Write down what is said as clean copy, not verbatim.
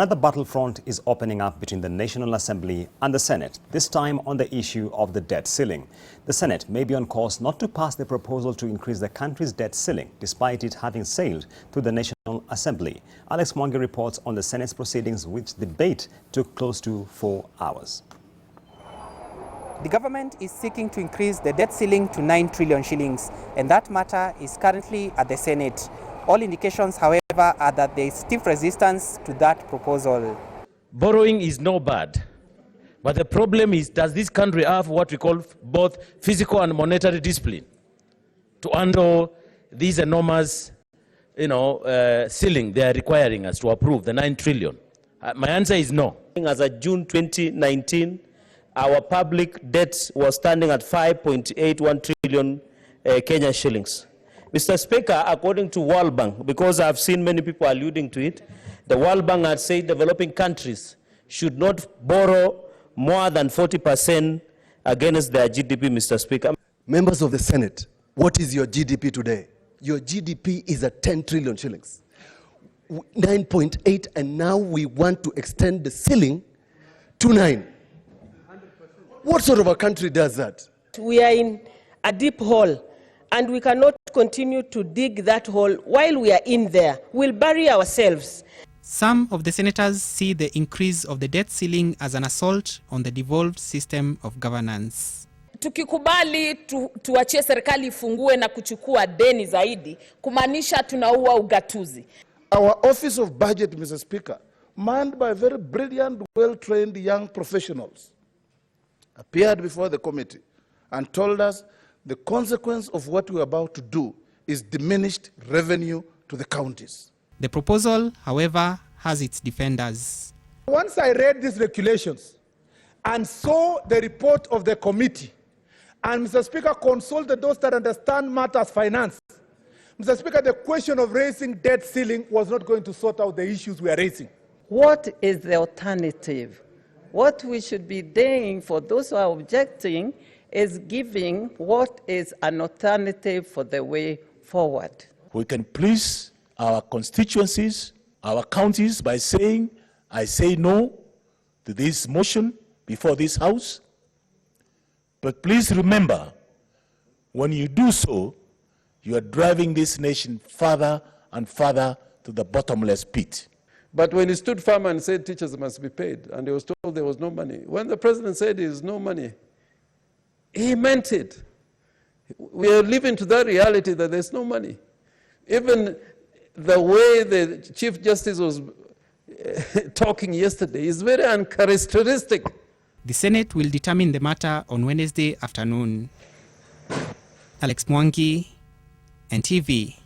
Another battlefront is opening up between the National Assembly and the Senate, this time on the issue of the debt ceiling. The Senate may be on course not to pass the proposal to increase the country's debt ceiling, despite it having sailed through the National Assembly. Alex Mwangi reports on the Senate's proceedings, which debate took close to 4 hours. The government is seeking to increase the debt ceiling to 9 trillion shillings, and that matter is currently at the Senate. All indications, however, are that there is stiff resistance to that proposal. Borrowing is no bad, but the problem is, does this country have what we call both physical and monetary discipline to handle these enormous, ceiling they are requiring us to approve, the 9 trillion? My answer is no. As of June 2019, our public debt was standing at 5.81 trillion Kenyan shillings. Mr. Speaker, according to World Bank, because I've seen many people alluding to it, the World Bank had said developing countries should not borrow more than 40% against their GDP, Mr. Speaker. Members of the Senate, what is your GDP today? Your GDP is at 10 trillion shillings. 9.8, and now we want to extend the ceiling to 9. 100%. What sort of a country does that? We are in a deep hole, and we cannot continue to dig that hole while we are in there. We'll bury ourselves. Some of the senators see the increase of the debt ceiling as an assault on the devolved system of governance. Tukikubali tuachie serikali ifungue na kuchukua deni zaidi, kumaanisha tunaua ugatuzi. Our Office of Budget, Mr. Speaker, manned by very brilliant, well-trained young professionals, appeared before the committee and told us the consequence of what we're about to do is diminished revenue to the counties. The proposal, however, has its defenders. Once I read these regulations and saw the report of the committee, and Mr. Speaker, consulted those that understand matters finance, Mr. Speaker, the question of raising debt ceiling was not going to sort out the issues we are raising. What is the alternative? What we should be doing for those who are objecting is giving what is an alternative for the way forward. We can please our constituencies, our counties, by saying, I say no to this motion before this House. But please remember, when you do so, you are driving this nation further and further to the bottomless pit. But when he stood firm and said teachers must be paid, and he was told there was no money, when the president said there is no money, he meant it. We are living to that reality that there's no money. Even the way the Chief Justice was talking yesterday is very uncharacteristic. The Senate will determine the matter on Wednesday afternoon. Alex Mwangi, NTV.